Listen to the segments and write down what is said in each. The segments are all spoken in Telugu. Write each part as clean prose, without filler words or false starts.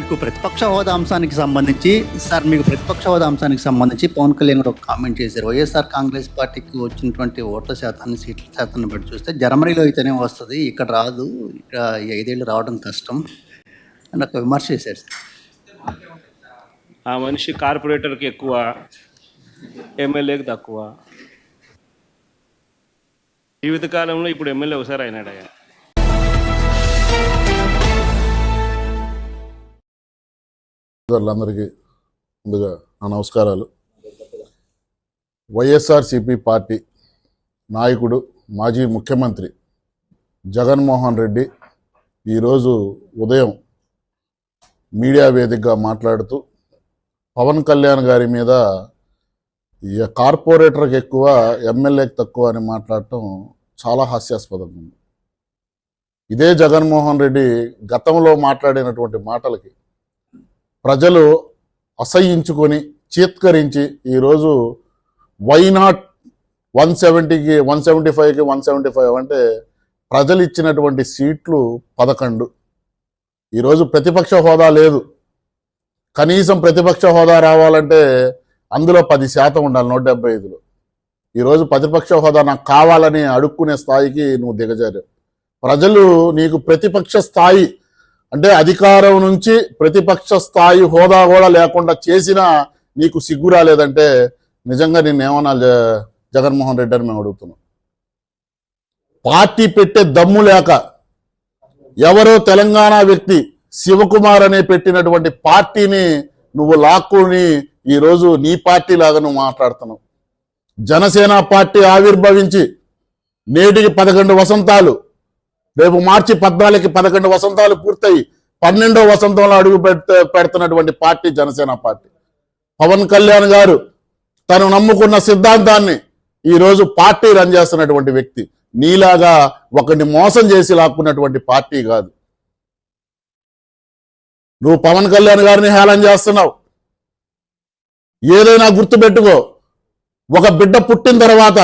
మీకు ప్రతిపక్ష హోదా అంశానికి సంబంధించి పవన్ కళ్యాణ్ గారు ఒక కామెంట్ చేశారు. వైఎస్ఆర్ కాంగ్రెస్ పార్టీకి వచ్చినటువంటి ఓట్ల శాతాన్ని, సీట్ల శాతాన్ని బట్టి చూస్తే జర్మనీలో అయితేనే వస్తుంది, ఇక్కడ రాదు, ఇక్కడ 5 ఏళ్ళు రావడం కష్టం అని ఒక విమర్శ చేశారు. ఆ మనిషి కార్పొరేటర్కి ఎక్కువ, ఎమ్మెల్యేకి తక్కువ. జీవితకాలంలో ఇప్పుడు ఎమ్మెల్యే ఒకసారి అయినాడు. అందరికీ ముందుగా నా నమస్కారాలు. వైఎస్ఆర్సిపి పార్టీ నాయకుడు, మాజీ ముఖ్యమంత్రి జగన్మోహన్ రెడ్డి ఈరోజు ఉదయం మీడియా వేదికగా మాట్లాడుతూ పవన్ కళ్యాణ్ గారి మీద కార్పొరేటర్కి ఎక్కువ, ఎమ్మెల్యేకి తక్కువ అని మాట్లాడటం చాలా హాస్యాస్పదంగా ఉంది. ఇదే జగన్మోహన్ రెడ్డి గతంలో మాట్లాడినటువంటి మాటలకి ప్రజలు అసహ్యించుకొని చీత్కరించి ఈరోజు వై నాట్ 170కి 175కి 175 అంటే ప్రజలు ఇచ్చినటువంటి సీట్లు 11. ఈరోజు ప్రతిపక్ష హోదా లేదు. కనీసం ప్రతిపక్ష హోదా రావాలంటే అందులో 10% ఉండాలి 175లో. ఈరోజు ప్రతిపక్ష హోదా నాకు కావాలని అడుక్కునే స్థాయికి నువ్వు దిగజారు. ప్రజలు నీకు ప్రతిపక్ష స్థాయి అంటే అధికారం నుంచి ప్రతిపక్ష స్థాయి హోదా కూడా లేకుండా చేసినా నీకు సిగ్గు రాలేదంటే నిజంగా నిన్నేమన్నా జగన్మోహన్ రెడ్డి అని మేము అడుగుతున్నాం. పార్టీ పెట్టే దమ్ము లేక ఎవరో తెలంగాణ వ్యక్తి శివకుమార్ అనే పెట్టినటువంటి పార్టీని నువ్వు లాక్కుని ఈరోజు నీ పార్టీ లాగా నువ్వు మాట్లాడుతున్నావు. జనసేన పార్టీ ఆవిర్భవించి నేటికి 11 వసంతాలు, రేపు మార్చి 14కి 11 వసంతాలు పూర్తయి 12వ వసంతంలో అడుగు పెడుతున్నటువంటి పార్టీ జనసేన పార్టీ. పవన్ కళ్యాణ్ గారు తను నమ్ముకున్న సిద్ధాంతాన్ని ఈరోజు పార్టీ రన్ చేస్తున్నటువంటి వ్యక్తి. నీలాగా ఒకరిని మోసం చేసి లాక్కున్నటువంటి పార్టీ కాదు. నువ్వు పవన్ కళ్యాణ్ గారిని హేళన చేస్తున్నావు. ఏదైనా గుర్తుపెట్టుకో, ఒక బిడ్డ పుట్టిన తర్వాత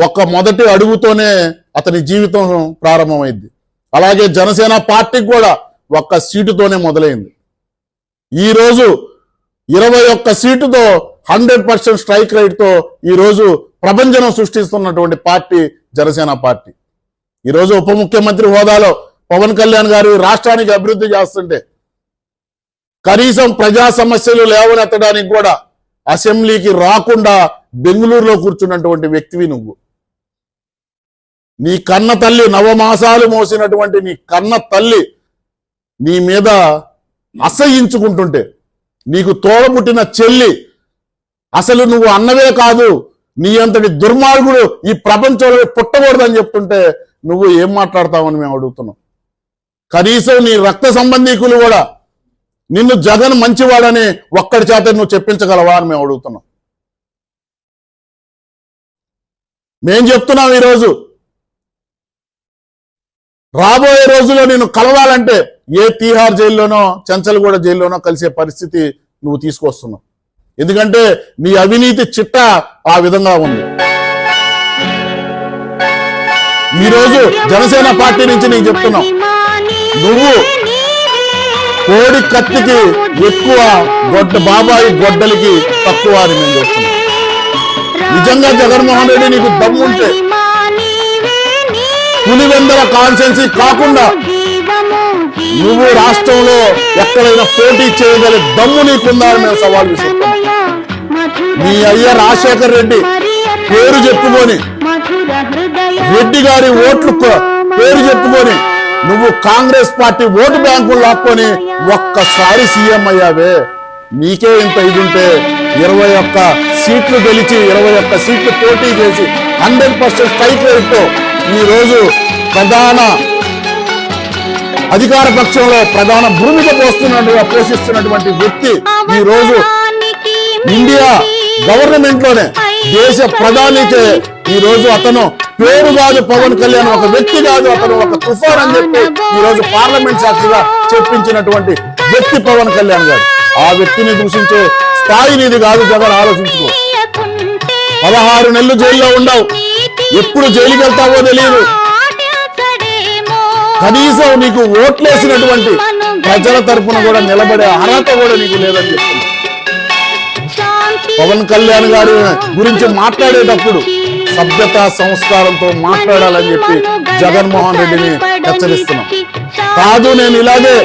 ఒక్క మొదటి అడుగుతోనే అతని జీవితం ప్రారంభమైంది. అలాగే జనసేన పార్టీకి కూడా 1 సీటుతోనే మొదలైంది. ఈరోజు 21 సీటుతో 100% స్ట్రైక్ రేట్తో ఈరోజు ప్రభంజనం సృష్టిస్తున్నటువంటి పార్టీ జనసేన పార్టీ. ఈరోజు ఉప ముఖ్యమంత్రి హోదాలో పవన్ కళ్యాణ్ గారు రాష్ట్రానికి అభివృద్ధి చేస్తుంటే కనీసం ప్రజా సమస్యలు లేవనెత్తడానికి కూడా అసెంబ్లీకి రాకుండా బెంగళూరులో కూర్చున్నటువంటి వ్యక్తివి నువ్వు. నీ కన్న తల్లి, నవమాసాలు మోసినటువంటి నీ కన్న తల్లి నీ మీద అసహ్యించుకుంటుంటే, నీకు తోడబుట్టిన చెల్లి అసలు నువ్వు అన్నవే కాదు, నీ అంతటి దుర్మార్గుడు ఈ ప్రపంచంలో పుట్టకూడదని చెప్తుంటే నువ్వు ఏం మాట్లాడతావని మేము అడుగుతున్నాం. కనీసం నీ రక్త సంబంధీకులు కూడా నిన్ను జగన్ మంచివాడని ఒక్కడి చేత నువ్వు చెప్పించగలవా అని మేము అడుగుతున్నాం. మేం చెప్తున్నాం, ఈరోజు రాబోయే రోజుల్లో నేను కలవాలంటే ఏ తీహార్ జైల్లోనో, చెంచల్గూడ జైల్లోనో కలిసే పరిస్థితి నువ్వు తీసుకొస్తున్నావు. ఎందుకంటే నీ అవినీతి చిట్ట ఆ విధంగా ఉంది. ఈరోజు జనసేన పార్టీ నుంచి నేను చెప్తున్నాం, నువ్వు కోడి కత్తికి ఎక్కువ, బాబాయి గొడ్డలికి తక్కువ అని నేను చెప్తున్నాను. నిజంగా జగన్మోహన్ రెడ్డి నీకు దమ్ముంటే పులివెందల కాన్స్టిట్యున్సీ కాకుండా నువ్వు రాష్ట్రంలో ఎక్కడైనా పోటీ చేయగల దమ్ము నీకుందా అని మేము సవాల్ విసురుతున్నాం. నీ అయ్య రాజశేఖర్ రెడ్డి పేరు చెప్పుకొని, రెడ్డి గారి ఓట్లు పేరు చెప్పుకొని నువ్వు కాంగ్రెస్ పార్టీ ఓటు బ్యాంకులు లాక్కొని ఒక్కసారి సీఎం అయ్యావే. నీకే ఇంత ఇదుంటే 21 సీట్లు గెలిచి 21 సీట్లు పోటీ చేసి 100% స్ట్రైక్ రేట్తో ఈరోజు ప్రధాన అధికార పక్షంలో ప్రధాన భూమిక పోషిస్తున్నటువంటి వ్యక్తి ఈరోజు ఇండియా గవర్నమెంట్ లోనే దేశ ప్రధానికే ఈరోజు అతను పేరు కాదు పవన్ కళ్యాణ్, ఒక వ్యక్తి కాదు, అతను ఒక తుఫాన్ అని చెప్పి ఈరోజు పార్లమెంట్ సాక్షిగా చెప్పించినటువంటి వ్యక్తి పవన్ కళ్యాణ్ గారు. ఆ వ్యక్తిని దూషించే స్థాయి నీది కాదు జగన్, ఆలోచించుకో. 16 నెలలు జైల్లో ఉండవు, ఎప్పుడు జైలుకి వెళ్తావో తెలియదు. కనీసం నీకు ఓట్లేసినటువంటి ప్రజల తరపున కూడా నిలబడే అర్హత కూడా నీకు లేదని చెప్తున్నా. పవన్ కళ్యాణ్ గారి గురించి మాట్లాడేటప్పుడు సభ్యత సంస్కారంతో మాట్లాడాలని చెప్పి జగన్మోహన్ రెడ్డిని హెచ్చరిస్తున్నాం. కాదు నేను ఇలాగే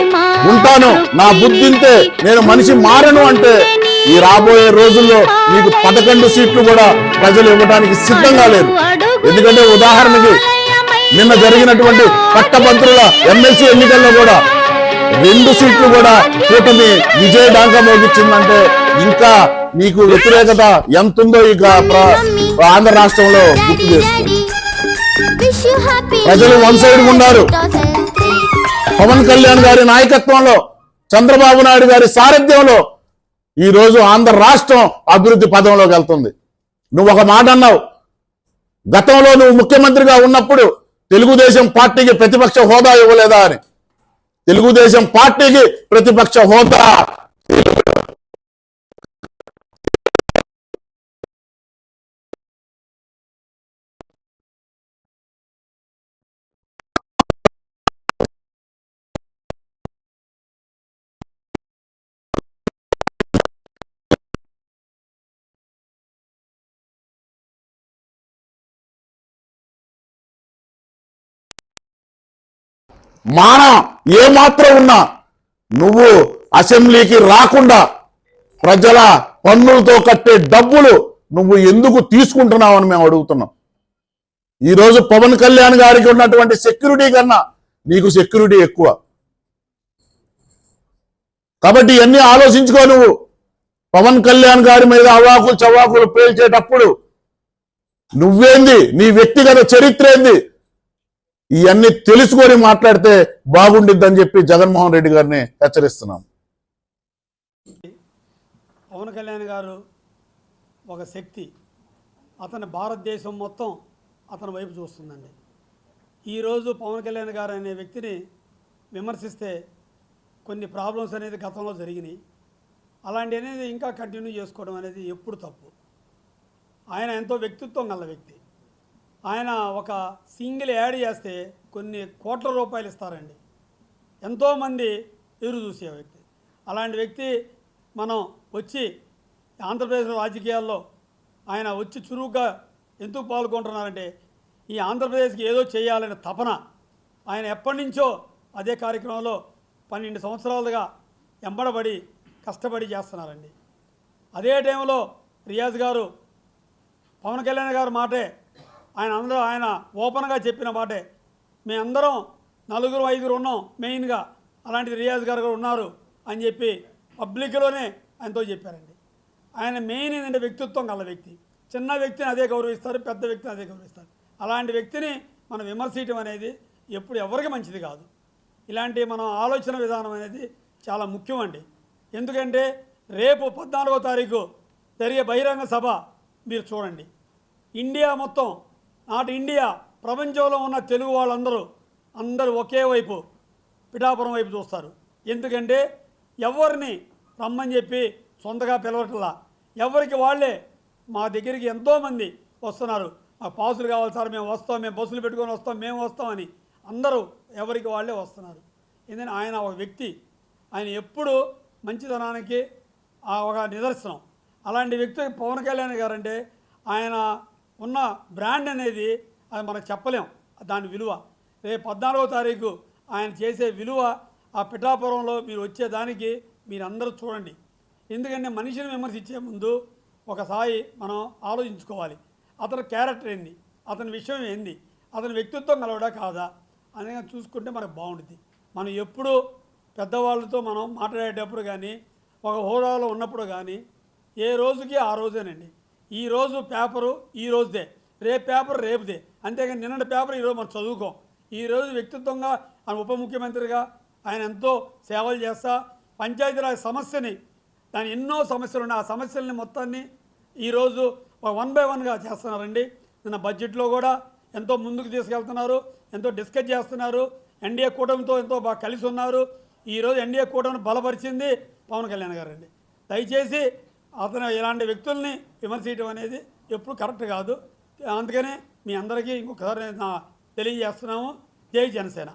ఉంటాను, నా బుద్ధింతే, నేను మనిషి మారను అంటే ఈ రాబోయే రోజుల్లో మీకు 11 సీట్లు కూడా ప్రజలు ఇవ్వడానికి సిద్ధంగా లేరు. ఎందుకంటే ఉదాహరణకి నిన్న జరిగినటువంటి పట్టభద్రుల ఎమ్మెల్సీ ఎన్నికల్లో కూడా 2 సీట్లు కూడా కూటమి విజయడాంక మోగించిందంటే ఇంకా మీకు వ్యతిరేకత ఎంతుందో ఇక ఆంధ్ర రాష్ట్రంలో గుర్తు చేస్తుంది. ప్రజలు వన్ సైడ్ ఉన్నారు. పవన్ కళ్యాణ్ గారి నాయకత్వంలో, చంద్రబాబు నాయుడు గారి సారథ్యంలో ఈ రోజు ఆంధ్ర రాష్ట్రం అభివృద్ధి పదంలోకి వెళ్తుంది. నువ్వు ఒక మాట అన్నావు, గతంలో నువ్వు ముఖ్యమంత్రిగా ఉన్నప్పుడు తెలుగుదేశం పార్టీకి ప్రతిపక్ష హోదా ఇవ్వలేదా అని. తెలుగుదేశం పార్టీకి ప్రతిపక్ష హోదా ఏమాత్రం ఉన్నా నువ్వు అసెంబ్లీకి రాకుండా ప్రజల పన్నులతో కట్టే డబ్బులు నువ్వు ఎందుకు తీసుకుంటున్నావు అని మేము అడుగుతున్నాం. ఈరోజు పవన్ కళ్యాణ్ గారికి ఉన్నటువంటి సెక్యూరిటీ కన్నా నీకు సెక్యూరిటీ ఎక్కువ. కాబట్టి ఇవన్నీ ఆలోచించుకో. నువ్వు పవన్ కళ్యాణ్ గారి మీద అవాకులు చవాకులు పేల్చేటప్పుడు నువ్వేంది, నీ వ్యక్తిగత చరిత్ర ఏంది, ఇవన్నీ తెలుసుకొని మాట్లాడితే బాగుండిద్దని చెప్పి జగన్మోహన్ రెడ్డి గారిని హెచ్చరిస్తున్నాం. పవన్ కళ్యాణ్ గారు ఒక శక్తి. అతని భారతదేశం మొత్తం అతని వైపు చూస్తుందండి. ఈరోజు పవన్ కళ్యాణ్ గారు అనే వ్యక్తిని విమర్శిస్తే కొన్ని ప్రాబ్లమ్స్ అనేది గతంలో జరిగినాయి. అలాంటి అనేది ఇంకా కంటిన్యూ చేసుకోవడం అనేది ఎప్పుడు తప్పు. ఆయన ఎంతో వ్యక్తిత్వం గల వ్యక్తి. ఆయన ఒక సింగిల్ యాడ్ చేస్తే కొన్ని కోట్ల రూపాయలు ఇస్తారండి. ఎంతోమంది ఎదురు చూసే వ్యక్తి. అలాంటి వ్యక్తి మనం వచ్చి ఆంధ్రప్రదేశ్ రాజకీయాల్లో ఆయన వచ్చి చురుగ్గా ఎందుకు పాల్గొంటున్నారంటే ఈ ఆంధ్రప్రదేశ్కి ఏదో చేయాలనే తపన. ఆయన ఎప్పటి నుంచో అదే కార్యక్రమంలో 12 సంవత్సరాలుగా ఎంబడబడి కష్టపడి చేస్తున్నారండి. అదే టైంలో రియాజ్ గారు పవన్ కళ్యాణ్ గారి మాటే ఆయన ఓపెన్గా చెప్పిన మాటే. మేమందరం 4-5 ఉన్నాం మెయిన్గా, అలాంటిది రియాజ్ గారు కూడా ఉన్నారు అని చెప్పి పబ్లిక్లోనే ఆయనతో చెప్పారండి. ఆయన మెయిన్ ఏంటంటే వ్యక్తిత్వం గల వ్యక్తి. చిన్న వ్యక్తిని అదే గౌరవిస్తారు, పెద్ద వ్యక్తిని అదే గౌరవిస్తారు. అలాంటి వ్యక్తిని మనం విమర్శించడం అనేది ఎప్పుడు ఎవరికి మంచిది కాదు. ఇలాంటి మనం ఆలోచన విధానం అనేది చాలా ముఖ్యం అండి. ఎందుకంటే రేపు 14వ తారీఖు జరిగే బహిరంగ సభ మీరు చూడండి. ఇండియా మొత్తం, నాట్ ఇండియా, ప్రపంచంలో ఉన్న తెలుగు వాళ్ళందరూ ఒకే వైపు పిఠాపురం వైపు చూస్తారు. ఎందుకంటే ఎవరిని రమ్మని చెప్పి సొంతగా పిలవట్లా, ఎవరికి వాళ్ళే మా దగ్గరికి ఎంతోమంది వస్తున్నారు. మాకు పాసులు కావాలి సార్, మేము వస్తాం, మేము బస్సులు పెట్టుకొని వస్తాం, మేము వస్తామని అందరూ ఎవరికి వాళ్ళే వస్తున్నారు. ఎందుకంటే ఆయన ఒక వ్యక్తి, ఆయన ఎప్పుడు మంచితనానికి ఒక నిదర్శనం. అలాంటి వ్యక్తి పవన్ కళ్యాణ్ గారు అంటే ఆయన ఉన్న బ్రాండ్ అనేది అది మనకు చెప్పలేం దాని విలువ. రేపు 14వ తారీఖు ఆయన చేసే విలువ ఆ పిఠాపురంలో మీరు వచ్చేదానికి మీరందరూ చూడండి. ఎందుకంటే మనిషిని విమర్శించే ముందు ఒకసారి మనం ఆలోచించుకోవాలి. అతని క్యారెక్టర్ ఏంది, అతని విషయం ఏంది, అతని వ్యక్తిత్వం కలవడా కాదా అనేది చూసుకుంటే మనకు బాగుంటుంది. మనం ఎప్పుడు పెద్దవాళ్ళతో మనం మాట్లాడేటప్పుడు కానీ, ఒక హోదాలో ఉన్నప్పుడు కానీ ఏ రోజుకి ఆ రోజేనండి. ఈరోజు పేపరు ఈ రోజుదే, రేపు పేపర్ రేపుదే. అంతేగాని నిన్నటి పేపర్ ఈరోజు మనం చదువుకోం. ఈరోజు వ్యక్తిత్వంగా ఆయన ఉప ముఖ్యమంత్రిగా ఆయన ఎంతో సేవలు చేస్తా పంచాయతీరాజ్ సమస్యని, దాని ఎన్నో సమస్యలు ఉన్నాయి, ఆ సమస్యల్ని మొత్తాన్ని ఈరోజు 1 by 1గా చేస్తున్నారండి. నిన్న బడ్జెట్లో కూడా ఎంతో ముందుకు తీసుకెళ్తున్నారు, ఎంతో డిస్కస్ చేస్తున్నారు. ఎన్డీఏ కూటమితో ఎంతో బాగా కలిసి ఉన్నారు. ఈరోజు ఎన్డీఏ కూటమిని బలపరిచింది పవన్ కళ్యాణ్ గారు అండి. దయచేసి అతను ఇలాంటి వ్యక్తుల్ని విమర్శించడం అనేది ఎప్పుడు కరెక్ట్ కాదు. అందుకనే మీ అందరికీ ఇంకొకసారి తెలియజేస్తున్నాము. జై జనసేన.